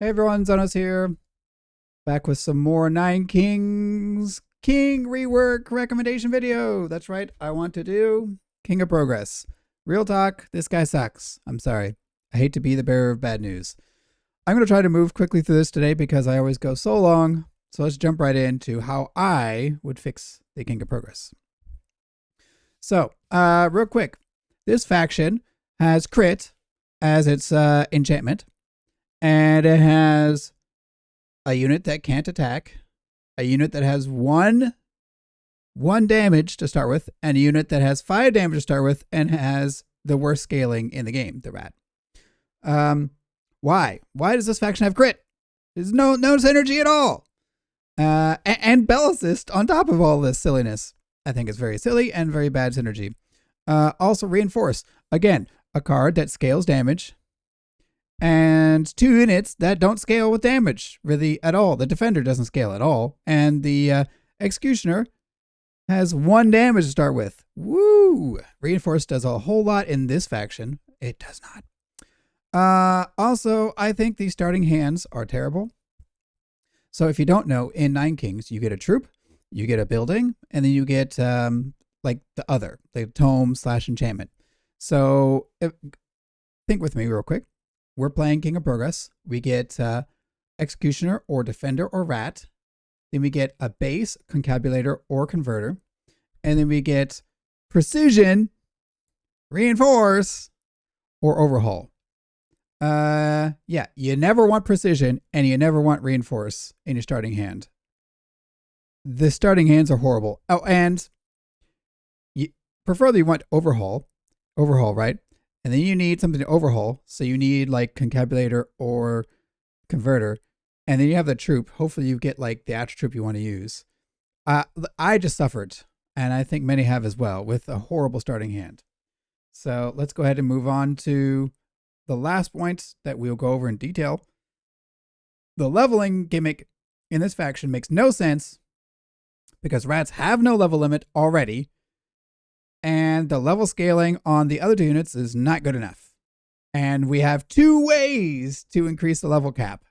Hey everyone, Zhonos here. Back with some more Nine Kings King rework recommendation video. That's right, I want to do King of Progress. Real talk, this guy sucks. I'm sorry. I hate to be the bearer of bad news. I'm going to try to move quickly through this today because I always go so long. So let's jump right into how I would fix the King of Progress. So, real quick. This faction has crit as its enchantment. And it has a unit that can't attack, a unit that has one damage to start with, and a unit that has 5 damage to start with and has the worst scaling in the game, the rat. Why? Why does this faction have crit? There's no synergy at all. And Bell Assist on top of all this silliness. I think it's very silly and very bad synergy. Also Reinforce. Again, a card that scales damage. And 2 units that don't scale with damage really at all. The Defender doesn't scale at all. And the Executioner has 1 damage to start with. Woo! Reinforce does a whole lot in this faction. It does not. Also, I think these starting hands are terrible. So if you don't know, in Nine Kings, you get a troop, you get a building, and then you get like the tome / enchantment. So think with me real quick. We're playing King of Progress. We get Executioner or Defender or Rat. Then we get a base, Concabulator or Converter. And then we get Precision, Reinforce, or Overhaul. Yeah, you never want Precision and you never want Reinforce in your starting hand. The starting hands are horrible. Oh, and preferably you want Overhaul. Overhaul, right? And then you need something to overhaul. So you need like Concabulator or Converter. And then you have the troop. Hopefully you get like the actual troop you want to use. I just suffered. And I think many have as well with a horrible starting hand. So let's go ahead and move on to the last point that we'll go over in detail. The leveling gimmick in this faction makes no sense because rats have no level limit already. And the level scaling on the other 2 units is not good enough. And we have 2 ways to increase the level cap.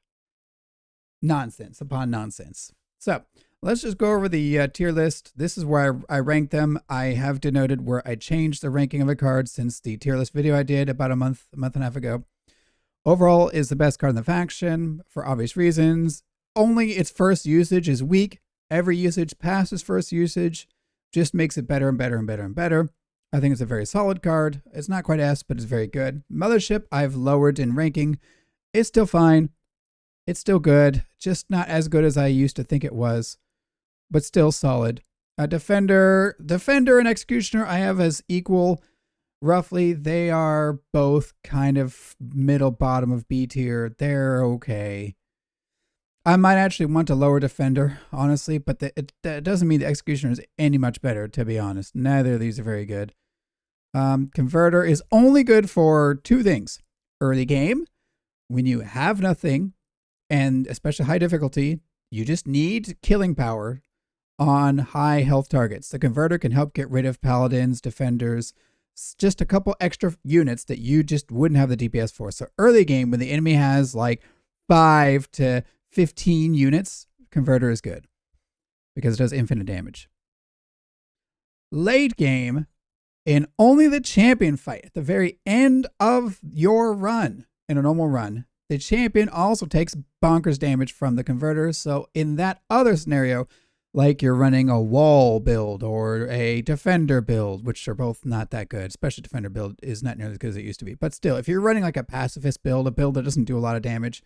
Nonsense upon nonsense. So let's just go over the tier list. This is where I rank them. I have denoted where I changed the ranking of a card since the tier list video I did about a month and a half ago. Overall is the best card in the faction for obvious reasons. Only its first usage is weak. Every usage past its first usage just makes it better and better and better and better. I think it's a very solid card. It's not quite S, but it's very good. Mothership, I've lowered in ranking. It's still fine. It's still good. Just not as good as I used to think it was, but still solid. Defender and Executioner I have as equal. Roughly, they are both kind of middle bottom of B tier. They're okay. I might actually want to lower Defender, honestly, but it doesn't mean the Executioner is any much better, to be honest. Neither of these are very good. Converter is only good for 2 things. Early game, when you have nothing, and especially high difficulty, you just need killing power on high health targets. The Converter can help get rid of Paladins, Defenders, just a couple extra units that you just wouldn't have the DPS for. So early game, when the enemy has like 5 to 15 units, Converter is good because it does infinite damage. Late game, in only the champion fight at the very end of your run, in a normal run, the champion also takes bonkers damage from the Converter. So in that other scenario, like you're running a wall build or a Defender build, which are both not that good, especially Defender build is not nearly as good as it used to be. But still, if you're running like a pacifist build, a build that doesn't do a lot of damage,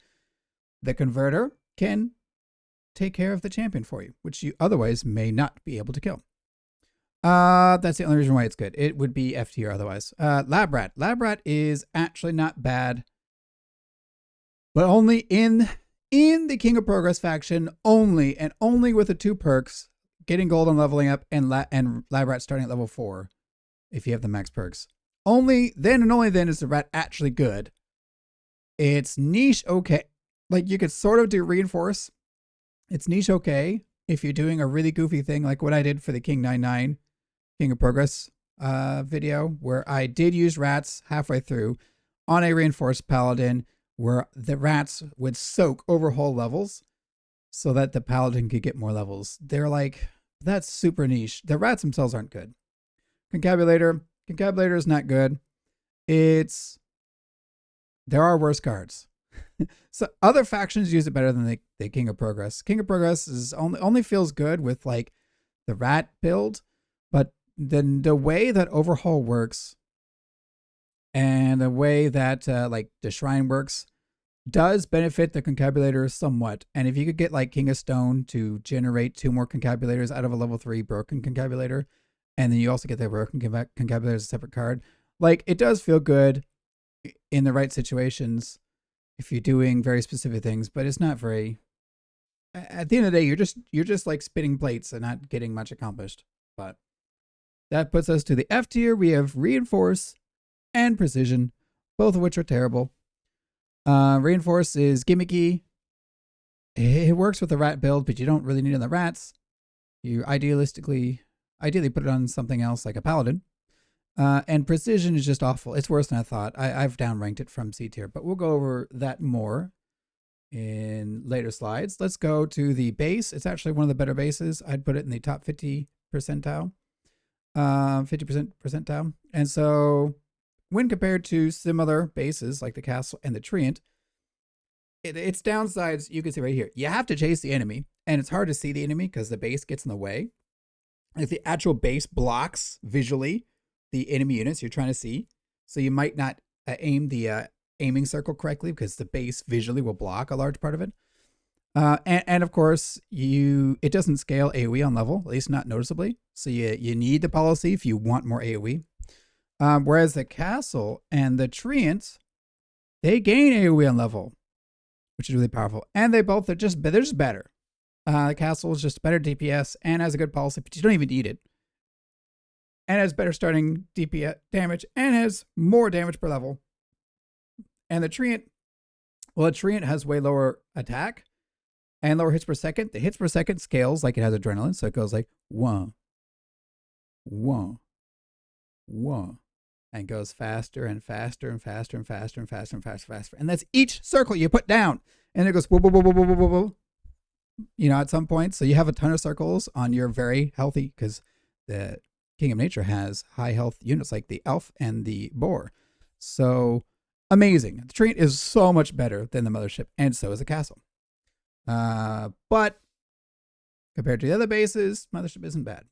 the Converter can take care of the champion for you, which you otherwise may not be able to kill. That's the only reason why it's good. It would be F tier otherwise. Lab Rat. Lab Rat is actually not bad, but only in the King of Progress faction, only and only with the 2 perks, getting gold and leveling up, and Lab Rat starting at level 4, if you have the max perks. Only then and only then is the rat actually good. It's niche okay. Like you could sort of do Reinforce. It's niche okay if you're doing a really goofy thing like what I did for the King 99 King of Progress video, where I did use rats halfway through on a Reinforced Paladin where the rats would soak Overhaul levels so that the paladin could get more levels. They're like, that's super niche. The rats themselves aren't good. Concabulator is not good. There are worse cards. So other factions use it better than the King of Progress. King of Progress is only feels good with like the rat build, but then the way that Overhaul works and the way that like the Shrine works does benefit the Concabulator somewhat. And if you could get like King of Stone to generate 2 more Concabulators out of a level 3 broken Concabulator, and then you also get the broken Concabulator as a separate card, like it does feel good in the right situations if you're doing very specific things, but it's not very. At the end of the day, you're just like spinning plates and not getting much accomplished. But that puts us to the F tier. We have Reinforce and Precision, both of which are terrible. Reinforce is gimmicky. It works with the rat build, but you don't really need it on the rats. You ideally put it on something else like a paladin. And Precision is just awful. It's worse than I thought. I've downranked it from C tier, but we'll go over that more in later slides. Let's go to the base. It's actually one of the better bases. I'd put it in the top 50 percentile. 50% percentile. And so when compared to similar bases like the castle and the treant, its downsides you can see right here. You have to chase the enemy, and it's hard to see the enemy because the base gets in the way. If the actual base blocks visually the enemy units you're trying to see, so you might not aim the aiming circle correctly because the base visually will block a large part of it. And of course, it doesn't scale AoE on level, at least not noticeably. So you need the policy if you want more AoE. Whereas the castle and the treant, they gain AoE on level, which is really powerful. And they're just better. The castle is just better DPS and has a good policy, but you don't even need it. And has better starting DPS damage and has more damage per level. And the treant has way lower attack and lower hits per second. The hits per second scales like it has adrenaline, so it goes like 1, 1, 1, and goes faster and faster and faster and faster and faster and faster and faster. And that's each circle you put down, and it goes whoa, whoa, whoa, whoa, whoa, whoa, whoa. You know, at some point, so you have a ton of circles on your very healthy, because the King of Nature has high health units like the elf and the boar. So amazing. The treant is so much better than the Mothership, and so is the castle. But compared to the other bases, Mothership isn't bad.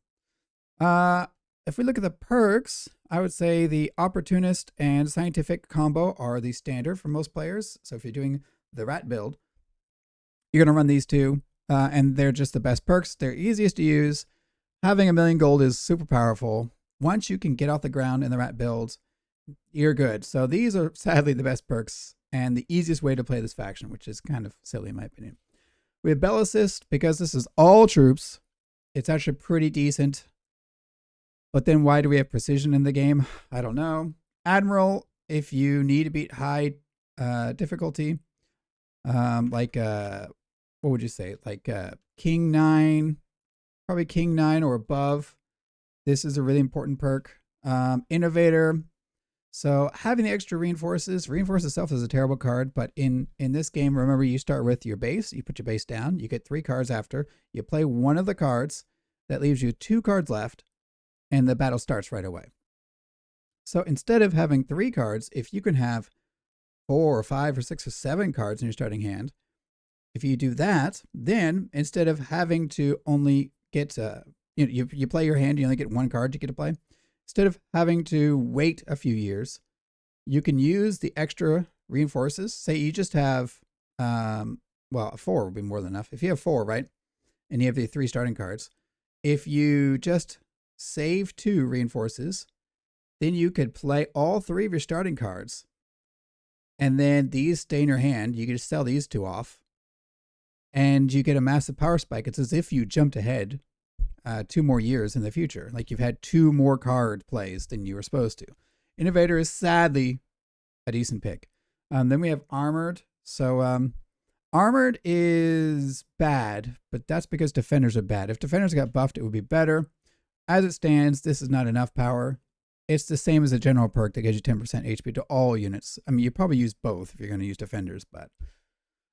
If we look at the perks, I would say the Opportunist and Scientific combo are the standard for most players. So if you're doing the rat build, you're going to run these two, and they're just the best perks. They're easiest to use. Having 1,000,000 gold is super powerful. Once you can get off the ground in the rat build, you're good. So these are sadly the best perks and the easiest way to play this faction, which is kind of silly in my opinion. We have Bellicist, because this is all troops. It's actually pretty decent. But then why do we have Precision in the game? I don't know. Admiral, if you need to beat high difficulty, like what would you say? Like King 9, probably King 9 or above. This is a really important perk. Innovator. So having the extra reinforce itself is a terrible card, but in this game, remember, you start with your base, you put your base down, you get 3 cards after, you play one of the cards, that leaves you 2 cards left, and the battle starts right away. So instead of having 3 cards, if you can have 4 or 5 or 6 or 7 cards in your starting hand, if you do that, then instead of having to only get, you play your hand, you only get 1 card you get to play. Instead of having to wait a few years, you can use the extra reinforces. Say you just have, well, 4 would be more than enough. If you have 4, right, and you have the 3 starting cards, if you just save 2 reinforces, then you could play all 3 of your starting cards, and then these stay in your hand. You can just sell these 2 off, and you get a massive power spike. It's as if you jumped ahead 2 more years in the future. Like you've had 2 more card plays than you were supposed to. Innovator is sadly a decent pick. Then we have Armored. So Armored is bad, but that's because Defenders are bad. If Defenders got buffed, it would be better. As it stands, this is not enough power. it's the same as a general perk that gives you 10% HP to all units. I mean, you probably use both if you're going to use defenders, but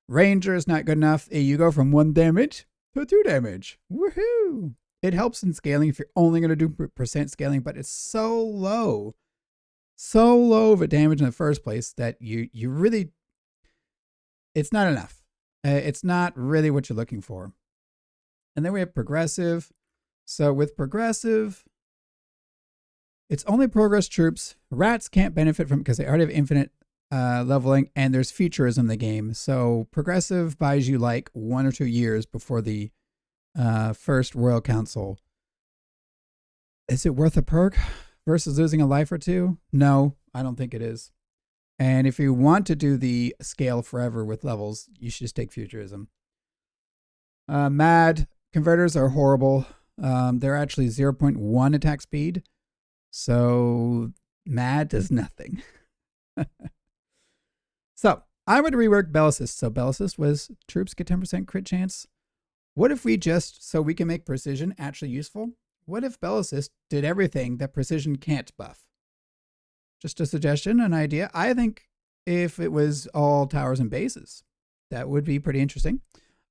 Ranger is not good enough. You go from 1 damage to 2 damage. Woohoo! It helps in scaling if you're only going to do percent scaling, but it's so low of a damage in the first place that you really, it's not enough. It's not really what you're looking for. And then we have progressive. So with progressive, it's only progress troops. Rats can't benefit from it because they already have infinite leveling, and there's futurism in the game. So progressive buys you like 1 or 2 years before the first Royal Council. Is it worth a perk versus losing a life or 2? No, I don't think it is. And if you want to do the scale forever with levels, you should just take futurism. Mad converters are horrible. They're actually 0.1 attack speed. So mad does nothing. So I would rework Bellicist. So Bellicist was troops get 10% crit chance. What if we just, so we can make precision actually useful? What if Bellicist did everything that precision can't buff? Just a suggestion, an idea. I think if it was all towers and bases, that would be pretty interesting.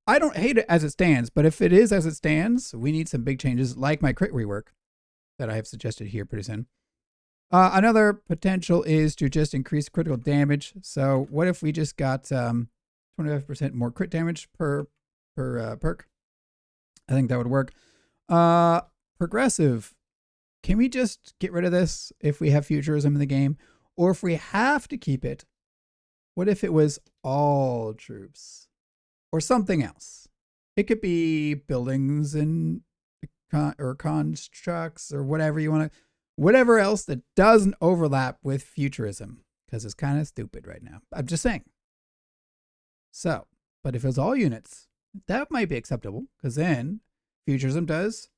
I don't hate it as it stands, but if it is as it stands, we need some big changes like my crit rework that I have suggested here pretty soon. Another potential is to just increase critical damage. So what if we just got 25% more crit damage per perk? I think that would work. Progressive. Can we just get rid of this if we have futurism in the game? Or if we have to keep it, what if it was all troops? Or something else? It could be buildings and or constructs or whatever you want to, whatever else that doesn't overlap with futurism, because it's kind of stupid right now. I'm just saying. So, but if it's all units, that might be acceptable, because then futurism does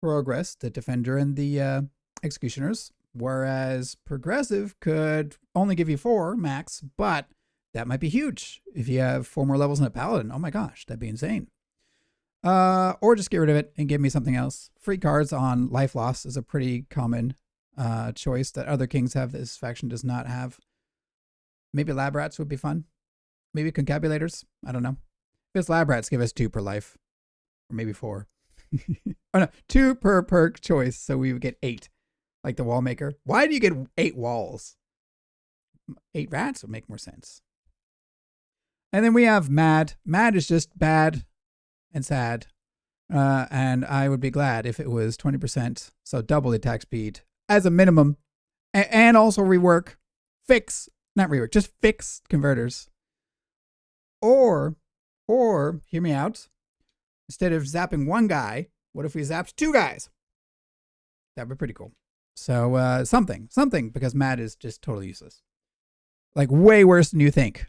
progress the defender and the executioners, whereas progressive could only give you 4 max, but that might be huge if you have 4 more levels in a paladin. Oh my gosh, that'd be insane. Or just get rid of it and give me something else. Free cards on life loss is a pretty common choice that other kings have. This faction does not have. Maybe lab rats would be fun. Maybe concabulators. I don't know. If it's lab rats, give us 2 per life, or maybe 4. Oh no, 2 per perk choice. So we would get 8, like the wall maker. Why do you get 8 walls? 8 rats would make more sense. And then we have mad. Mad is just bad and sad. And I would be glad if it was 20%, so double the attack speed as a minimum, and also rework, not rework, just fix converters. Or hear me out. Instead of zapping 1 guy, what if we zapped 2 guys? That'd be pretty cool. So something, because mad is just totally useless, like way worse than you think.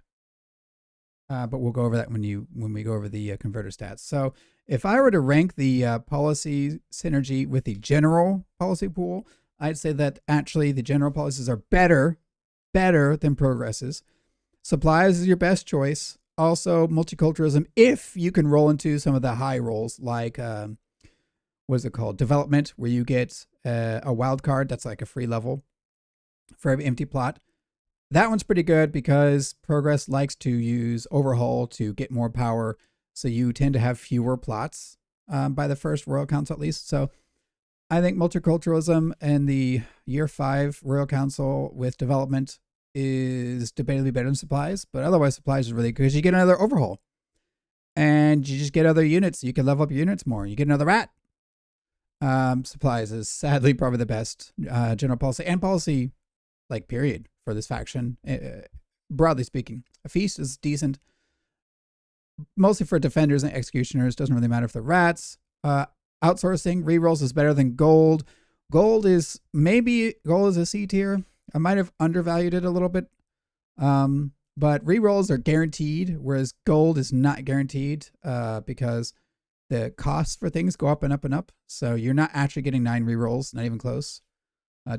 But we'll go over that when we go over the converter stats. So if I were to rank the policy synergy with the general policy pool, I'd say that actually the general policies are better than progresses. Supplies is your best choice. Also multiculturalism, if you can roll into some of the high rolls, like what is it called? Development, where you get a wild card that's like a free level for every empty plot. That one's pretty good because progress likes to use overhaul to get more power. So you tend to have fewer plots by the first Royal Council at least. So I think multiculturalism and the year 5 Royal Council with development is debatably better than supplies. But otherwise supplies is really good because you get another overhaul. And you just get other units. You can level up your units more. You get another rat. Supplies is sadly probably the best general policy and policy, like, period, for this faction, broadly speaking. A feast is decent, mostly for defenders and executioners. Doesn't really matter if they're rats. Outsourcing, rerolls is better than gold. Gold is a C tier. I might have undervalued it a little bit. But rerolls are guaranteed, whereas gold is not guaranteed because the costs for things go up and up and up. So you're not actually getting 9 rerolls, not even close.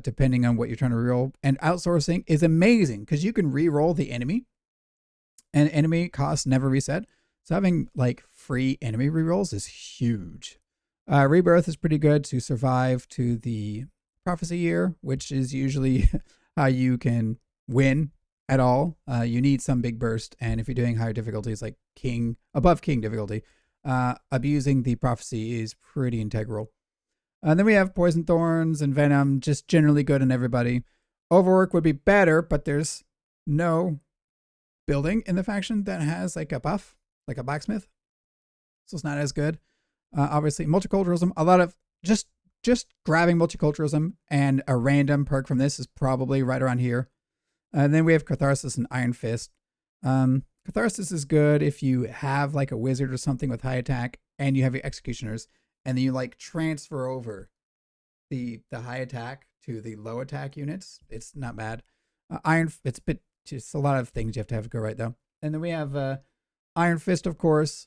Depending on what you're trying to reroll. And outsourcing is amazing because you can reroll the enemy, and enemy costs never reset. So having like free enemy rerolls is huge. Rebirth is pretty good to survive to the prophecy year, which is usually how you can win at all. You need some big burst, and if you're doing higher difficulties like king, above king difficulty, abusing the prophecy is pretty integral. And then we have poison thorns and venom, just generally good on everybody. Overwork would be better, but there's no building in the faction that has like a buff, like a blacksmith, so it's not as good. Obviously, multiculturalism, a lot of just grabbing multiculturalism and a random perk from this is probably right around here. And then we have Catharsis and Iron Fist. Catharsis is good if you have like a wizard or something with high attack and you have your executioners, and then you like transfer over the high attack to the low attack units. It's not bad. It's a bit, just a lot of things you have to go right though. And then we have Iron Fist, of course.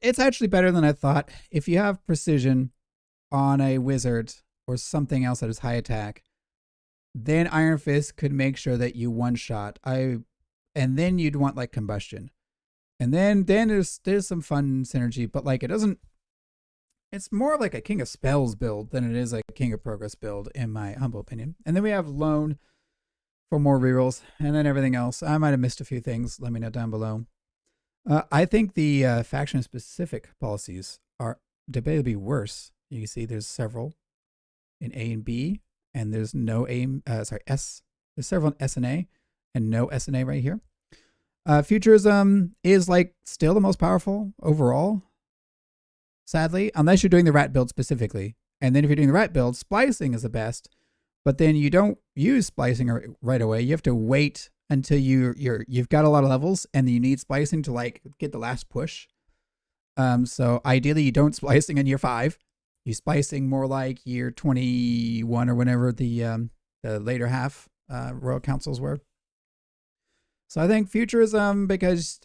It's actually better than I thought. If you have precision on a wizard or something else that is high attack, then Iron Fist could make sure that you one shot. And then you'd want like combustion. And then there's some fun synergy, but like it doesn't, it's more like a King of Spells build than it is like a King of Progress build, in my humble opinion. And then we have Loan for more rerolls, and then everything else. I might have missed a few things. Let me know down below. I think the faction-specific policies are debatably worse. You can see there's several in A and B, and there's no S. There's several in S and A, and no S and A right here. Futurism is like still the most powerful overall, sadly, unless you're doing the rat build specifically. And then if you're doing the rat build, splicing is the best, but then you don't use splicing right away. You have to wait until you've got a lot of levels, and you need splicing to like get the last push. So ideally you don't splicing in year 5. You splicing more like year 21 or whenever the later half Royal Councils were. So I think Futurism, because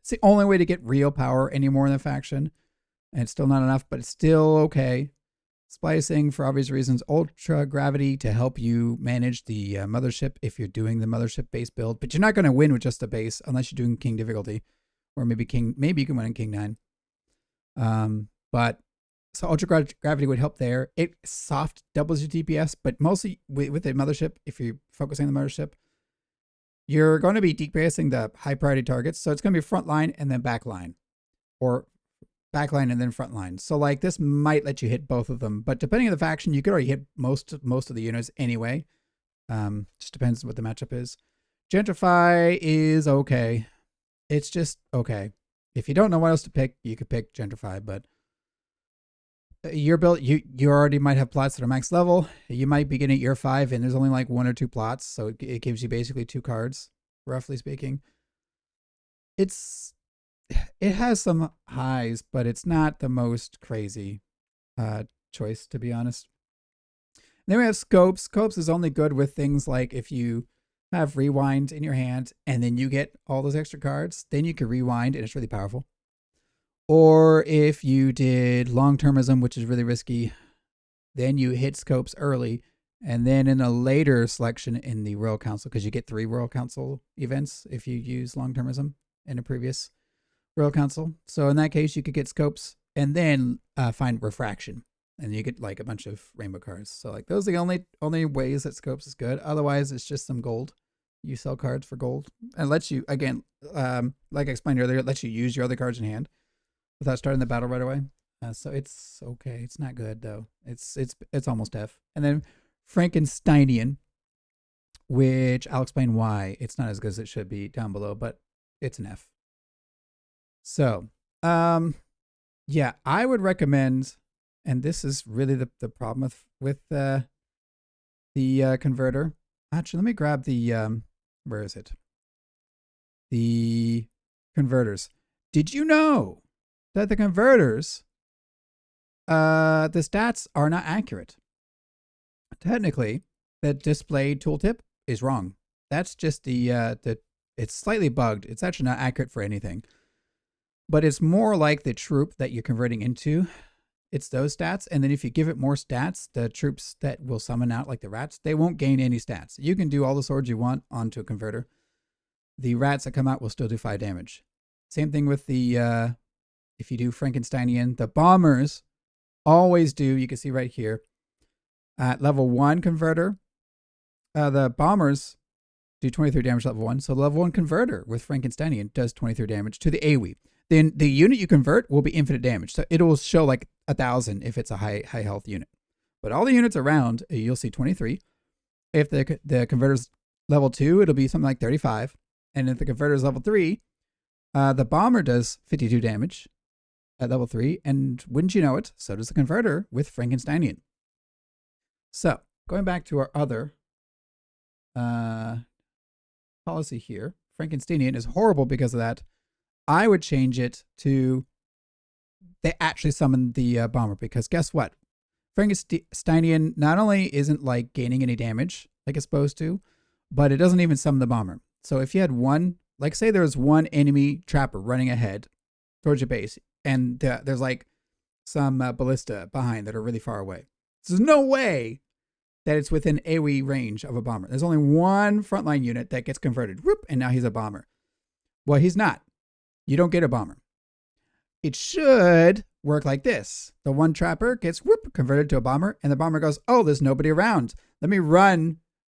it's the only way to get real power anymore in the faction, and it's still not enough, but it's still okay. Splicing for obvious reasons. Ultra Gravity to help you manage the Mothership if you're doing the Mothership base build, but you're not going to win with just the base unless you're doing King difficulty, or maybe you can win in King 9. But so Ultra Gravity would help there. It soft doubles your DPS, but mostly with the Mothership, if you're focusing on the Mothership, you're going to be DPSing the high priority targets. So it's going to be front line and then back line, or back line and then front line. So like this might let you hit both of them, but depending on the faction, you could already hit most of the units anyway. Just depends on what the matchup is. Gentrify is okay. It's just okay. If you don't know what else to pick, you could pick Gentrify, but your build, you already might have plots that are max level. You might be getting year 5 and there's only like 1 or 2 plots, so it gives you basically 2 cards, roughly speaking. It has some highs, but it's not the most crazy choice, to be honest. Then we have Scopes. Scopes is only good with things like if you have Rewind in your hand and then you get all those extra cards, then you can Rewind and it's really powerful. Or if you did Long-Termism, which is really risky, then you hit Scopes early, and then in a later selection in the Royal Council, because you get 3 Royal Council events if you use Long-Termism in a previous Royal Council. So in that case, you could get Scopes and then find Refraction, and you get like a bunch of rainbow cards. So like those are the only ways that Scopes is good. Otherwise, it's just some gold. You sell cards for gold, and it lets you, again, like I explained earlier, it lets you use your other cards in hand without starting the battle right away. So it's okay. It's not good though. It's almost F. And then Frankensteinian, which I'll explain why it's not as good as it should be down below, but it's an F. So, yeah, I would recommend, and this is really the problem with the converter. Actually, let me grab the where is it? The converters. Did you know that the converters, the stats are not accurate? Technically, the display tooltip is wrong. That's just it's slightly bugged. It's actually not accurate for anything. But it's more like the troop that you're converting into. It's those stats. And then if you give it more stats, the troops that will summon out, like the rats, they won't gain any stats. You can do all the swords you want onto a converter. The rats that come out will still do 5 damage. Same thing with the, if you do Frankensteinian, the bombers always do. You can see right here at level 1 converter, the bombers do 23 damage level 1. So level 1 converter with Frankensteinian does 23 damage to the AoE. Then the unit you convert will be infinite damage. So it will show like 1,000 if it's a high health unit. But all the units around, you'll see 23. If the converter's level 2, it'll be something like 35. And if the converter's level 3, the bomber does 52 damage at level 3. And wouldn't you know it, so does the converter with Frankensteinian. So going back to our other policy here, Frankensteinian is horrible because of that. I would change it to they actually summon the bomber, because guess what? Frankensteinian not only isn't like gaining any damage like it's supposed to, but it doesn't even summon the bomber. So if you had one, like say there's one enemy trapper running ahead towards your base, and there's like some ballista behind that are really far away. There's no way that it's within AoE range of a bomber. There's only one frontline unit that gets converted, whoop, and now he's a bomber. Well, he's not. You don't get a bomber. It should work like this. The one trapper gets whoop, converted to a bomber, and the bomber goes, oh, there's nobody around. Let me run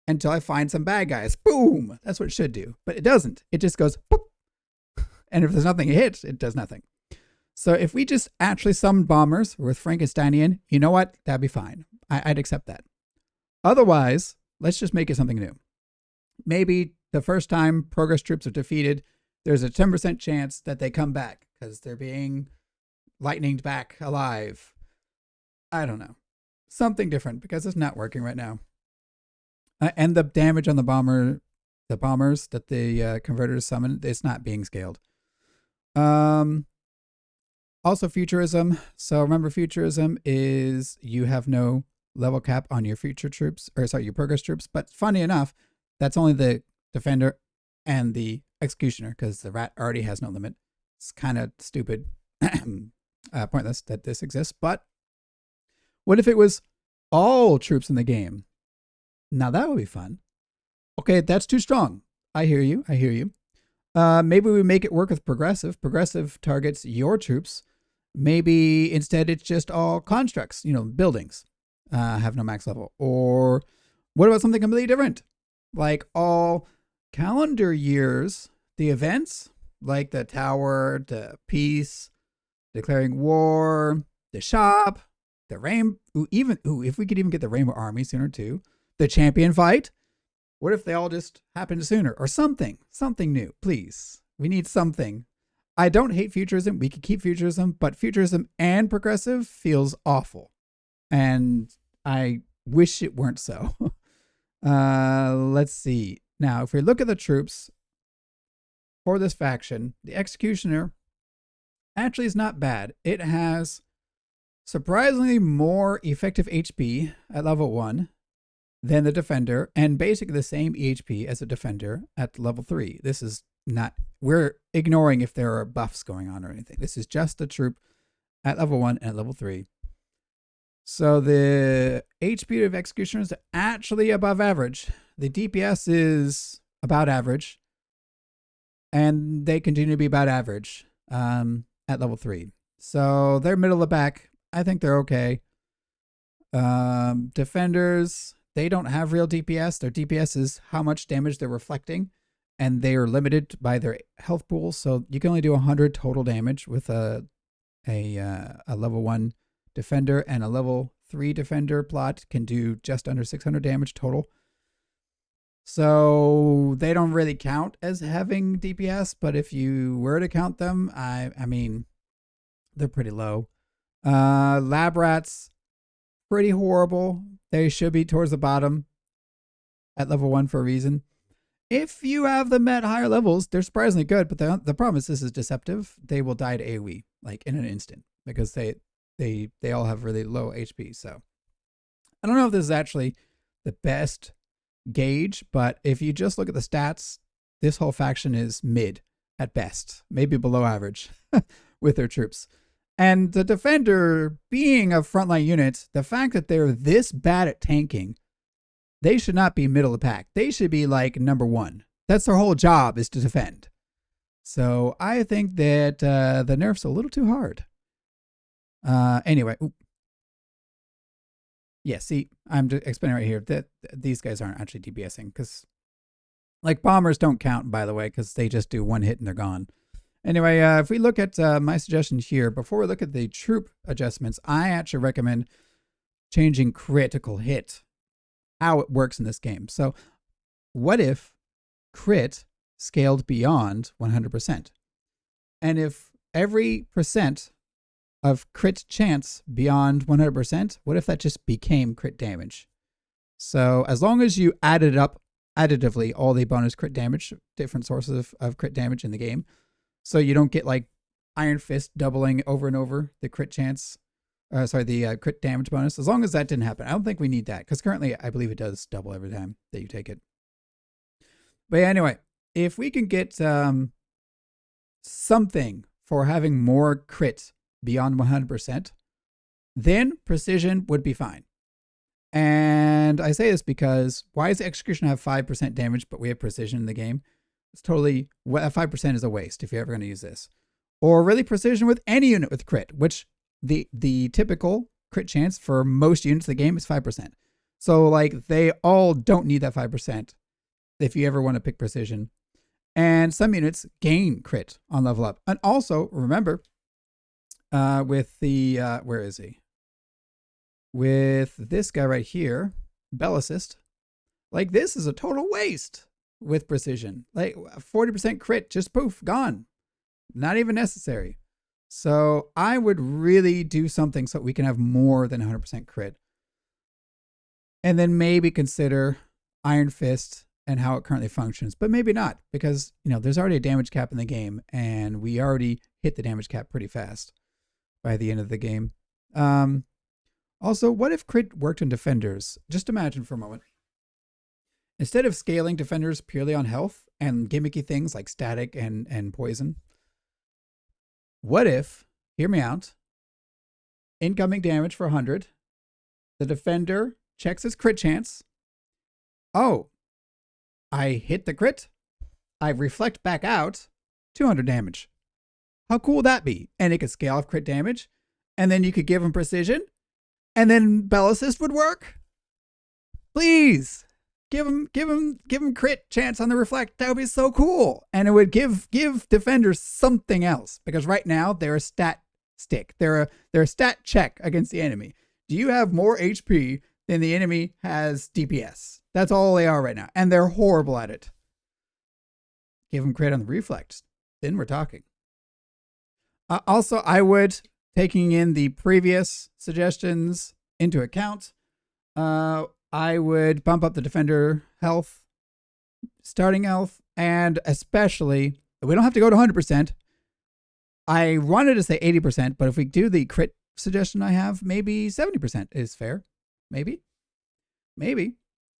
until I find some bad guys. Boom! That's what it should do. But it doesn't. It just goes, boop. And if there's nothing it hits, it does nothing. So if we just actually summoned bombers with Frankensteinian, you know what? That'd be fine. I'd accept that. Otherwise, let's just make it something new. Maybe the first time progress troops are defeated, there's a 10% chance that they come back because they're being lightninged back alive. I don't know. Something different, because it's not working right now. And the damage on the bombers that the converters summon, it's not being scaled. Also Futurism. So remember, Futurism is you have no level cap on your future troops, or sorry, your progress troops. But funny enough, that's only the defender and the executioner, because the rat already has no limit. It's kind of stupid, pointless that this exists. But what if it was all troops in the game? Now that would be fun. Okay, that's too strong. I hear you. Maybe we make it work with progressive. Progressive targets your troops. Maybe instead it's just all constructs, buildings have no max level. Or what about something completely different? Like all calendar years, the events, like the tower, the peace, declaring war, the shop, the rainbow, if we could even get the rainbow army sooner too, the champion fight. What if they all just happened sooner, or something new, please? We need something. I don't hate Futurism. We could keep Futurism, but Futurism and progressive feels awful. And I wish it weren't so. Let's see. Now, if we look at the troops for this faction, the Executioner actually is not bad. It has surprisingly more effective HP at level 1 than the Defender, and basically the same EHP as a Defender at level 3. This is not, we're ignoring if there are buffs going on or anything. This is just the troop at level 1 and at level 3. So the HP of Executioner is actually above average. The DPS is about average, and they continue to be about average at level 3. So they're middle of the back. I think they're okay. Defenders, they don't have real DPS. Their DPS is how much damage they're reflecting, and they are limited by their health pool. So you can only do 100 total damage with a level 1 defender, and a level 3 defender plot can do just under 600 damage total. So they don't really count as having DPS, but if you were to count them, I mean, they're pretty low. Lab rats, pretty horrible. They should be towards the bottom at level 1 for a reason. If you have them at higher levels, they're surprisingly good, but the problem is this is deceptive. They will die to AoE like in an instant, because they all have really low HP. So I don't know if this is actually the best gauge, but if you just look at the stats, this whole faction is mid at best, maybe below average with their troops. And the Defender being a frontline unit, the fact that they're this bad at tanking, they should not be middle of the pack. They should be like number 1. That's their whole job, is to defend. So I think that the nerf's a little too hard. Anyway, Yeah, see, I'm just explaining right here that these guys aren't actually DPSing because, like, bombers don't count, by the way, because they just do one hit and they're gone. Anyway, if we look at my suggestion here, before we look at the troop adjustments, I actually recommend changing critical hit, how it works in this game. So what if crit scaled beyond 100%? And if every percent of crit chance beyond 100%, what if that just became crit damage? So as long as you added up additively all the bonus crit damage, different sources of crit damage in the game, so you don't get like Iron Fist doubling over and over the crit chance, the crit damage bonus. As long as that didn't happen, I don't think we need that because currently I believe it does double every time that you take it. But yeah, anyway, if we can get something for having more crit beyond 100%, then precision would be fine. And I say this because why does execution have 5% damage, but we have precision in the game? It's totally, 5% is a waste if you're ever going to use this. Or really precision with any unit with crit, which the typical crit chance for most units of the game is 5%. So like they all don't need that 5% if you ever want to pick precision. And some units gain crit on level up. And also remember, with the, where is he? With this guy right here, Bellicist, like this is a total waste with precision. Like 40% crit, just poof, gone. Not even necessary. So I would really do something so we can have more than 100% crit. And then maybe consider Iron Fist and how it currently functions, but maybe not because, you know, there's already a damage cap in the game and we already hit the damage cap pretty fast by the end of the game. Also, what if crit worked on defenders? Just imagine for a moment. Instead of scaling defenders purely on health and gimmicky things like static and poison, what if, hear me out, incoming damage for 100, the defender checks his crit chance. Oh, I hit the crit. I reflect back out, 200 damage. How cool would that be? And it could scale off crit damage, and then you could give him precision, and then Bellicist would work. Please give him crit chance on the reflect. That would be so cool, and it would give defenders something else because right now they're a stat stick. They're a stat check against the enemy. Do you have more HP than the enemy has DPS? That's all they are right now, and they're horrible at it. Give them crit on the reflex. Then we're talking. Also, I would, taking in the previous suggestions into account, I would bump up the defender health, starting health, and especially, we don't have to go to 100%. I wanted to say 80%, but if we do the crit suggestion I have, maybe 70% is fair. Maybe.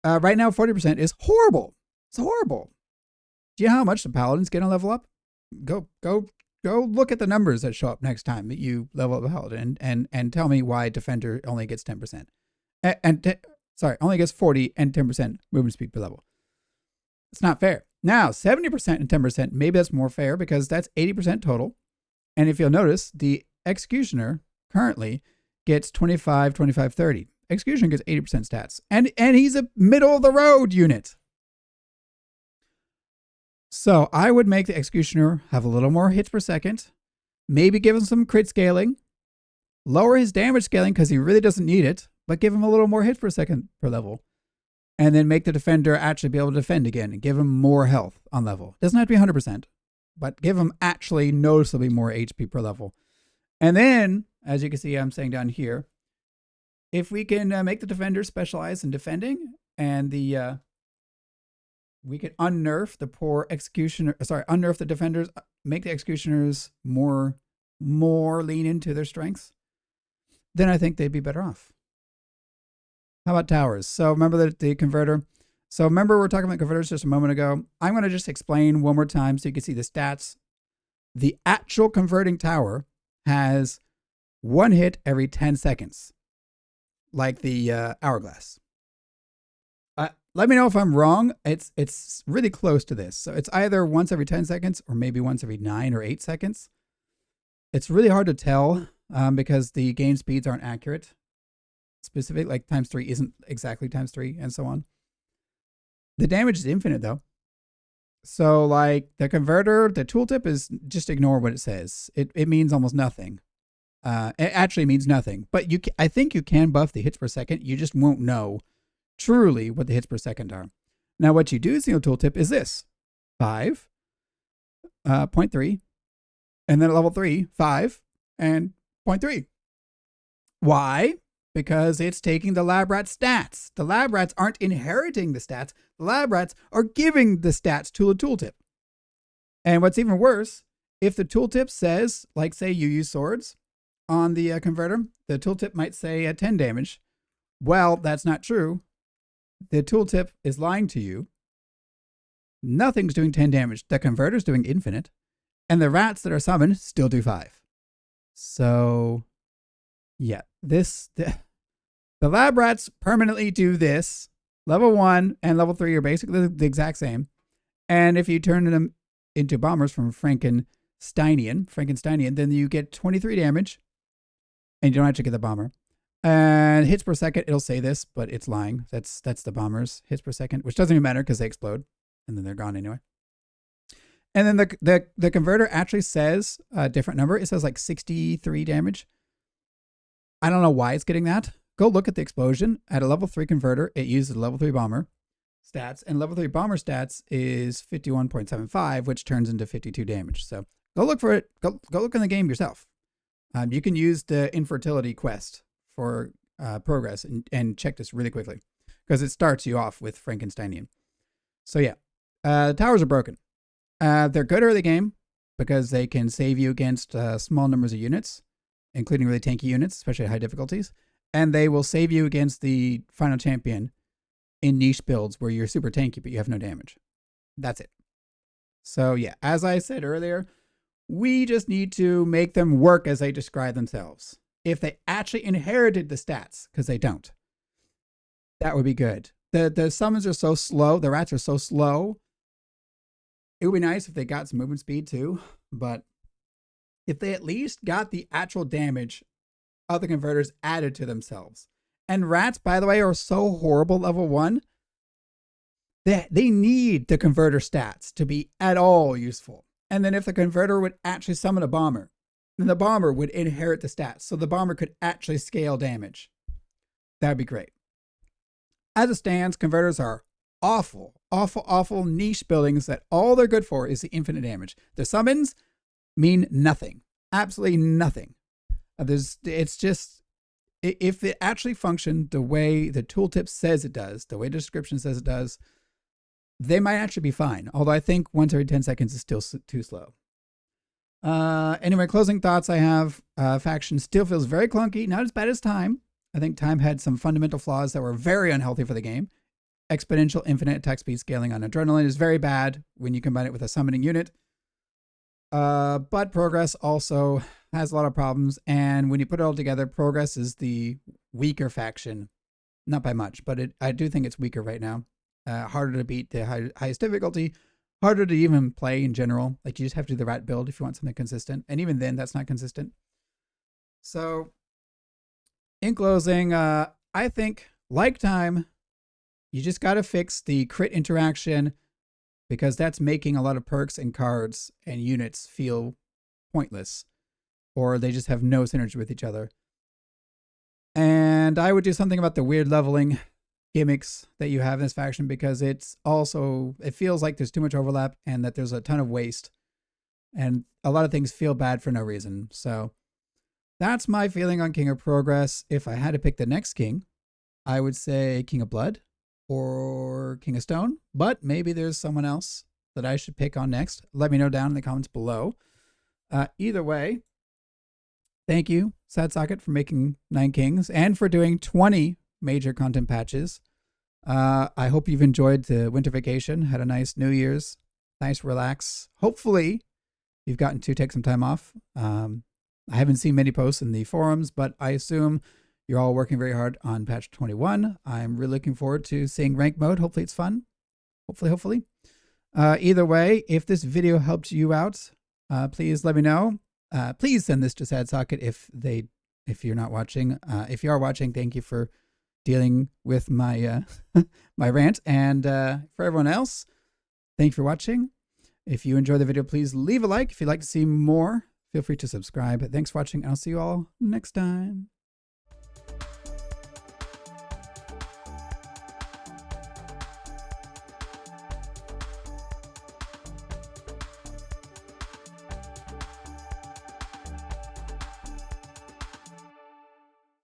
Right now, 40% is horrible. It's horrible. Do you know how much the paladin's going to level up? Go look at the numbers that show up next time that you level up a paladin and tell me why defender only gets 10%. Only gets 40 and 10% movement speed per level. It's not fair. Now, 70% and 10%, maybe that's more fair because that's 80% total. And if you'll notice, the Executioner currently gets 25, 25, 30. Executioner gets 80% stats. And he's a middle of the road unit. So I would make the Executioner have a little more hits per second. Maybe give him some crit scaling. Lower his damage scaling because he really doesn't need it. But give him a little more hits per second per level. And then make the defender actually be able to defend again. And give him more health on level. Doesn't have to be 100%. But give him actually noticeably more HP per level. And then, as you can see, I'm saying down here, if we can make the defender specialize in defending, and the we could unnerf the poor executioner. Unnerf the defenders, make the executioners more lean into their strengths. Then I think they'd be better off. How about towers? So remember the converter. So remember we're talking about converters just a moment ago. I'm going to just explain one more time so you can see the stats. The actual converting tower has one hit every 10 seconds, like the hourglass. Let me know if I'm wrong. It's really close to this. So it's either once every 10 seconds or maybe once every 9 or 8 seconds. It's really hard to tell because the game speeds aren't accurate. specific, like times 3 isn't exactly times 3 and so on. The damage is infinite though. So like the converter, the tooltip is just ignore what it says. It means almost nothing. It actually means nothing. But I think you can buff the hits per second. You just won't know truly what the hits per second are. Now what you do see in the tooltip is this: 5, 0.3, and then at level 3, 5, and 0.3. Why? Because it's taking the lab rat stats. The lab rats aren't inheriting the stats. The lab rats are giving the stats to the tooltip. And what's even worse, if the tooltip says, like say you use swords on the converter, the tooltip might say 10 damage. Well, that's not true. The tooltip is lying to you. Nothing's doing 10 damage. The converter's doing infinite. And the rats that are summoned still do 5. So, yeah, the lab rats permanently do this. Level 1 and level 3 are basically the exact same. And if you turn them into bombers from Frankensteinian, then you get 23 damage. And you don't actually get the bomber. And hits per second, it'll say this, but it's lying. That's the bombers. Hits per second, which doesn't even matter because they explode. And then they're gone anyway. And then the converter actually says a different number. It says like 63 damage. I don't know why it's getting that. Go look at the explosion. At a level 3 converter, it uses a level 3 bomber stats. And level 3 bomber stats is 51.75, which turns into 52 damage. So go look for it. Go look in the game yourself. You can use the infertility quest for progress and check this really quickly because it starts you off with Frankensteinian. So yeah, the towers are broken. They're good early game because they can save you against small numbers of units, including really tanky units, especially at high difficulties. And they will save you against the final champion in niche builds where you're super tanky, but you have no damage. That's it. So yeah, as I said earlier, we just need to make them work as they describe themselves. If they actually inherited the stats, because they don't, that would be good. The summons are so slow, the rats are so slow. It would be nice if they got some movement speed too, but if they at least got the actual damage of the converters added to themselves. And rats, by the way, are so horrible level 1. They need the converter stats to be at all useful. And then if the converter would actually summon a bomber, then the bomber would inherit the stats. So the bomber could actually scale damage. That would be great. As it stands, converters are awful, awful, awful niche buildings that all they're good for is the infinite damage. The summons mean nothing. Absolutely nothing. It's just, if it actually functioned the way the tooltip says it does, the way the description says it does, they might actually be fine. Although I think once every 10 seconds is still too slow. Anyway, closing thoughts I have. Faction still feels very clunky. Not as bad as Time. I think Time had some fundamental flaws that were very unhealthy for the game. Exponential infinite attack speed scaling on Adrenaline is very bad when you combine it with a summoning unit. But Progress also has a lot of problems. And when you put it all together, Progress is the weaker faction. Not by much, but I do think it's weaker right now. Harder to beat the highest difficulty. Harder to even play in general. Like you just have to do the rat build if you want something consistent. And even then, that's not consistent. So, in closing, I think, like Time, you just got to fix the crit interaction because that's making a lot of perks and cards and units feel pointless. Or they just have no synergy with each other. And I would do something about the weird leveling gimmicks that you have in this faction because it feels like there's too much overlap and that there's a ton of waste and a lot of things feel bad for no reason. So that's my feeling on King of Progress. If I had to pick the next king, I would say King of Blood or King of Stone, but maybe there's someone else that I should pick on next. Let me know down in the comments below. Either way, thank you, Sad Socket, for making 9 Kings and for doing 20 major content patches. I hope you've enjoyed the winter vacation, had a nice New Year's, nice relax. Hopefully you've gotten to take some time off. I haven't seen many posts in the forums, but I assume you're all working very hard on patch 21. I'm really looking forward to seeing rank mode. Hopefully it's fun. Hopefully. Either way, if this video helped you out, please let me know. Please send this to Sad Socket if they if you're not watching. If you are watching, thank you for dealing with my my rant. And for everyone else, thank you for watching. If you enjoy the video, please leave a like. If you'd like to see more, feel free to subscribe. Thanks for watching. I'll see you all next time.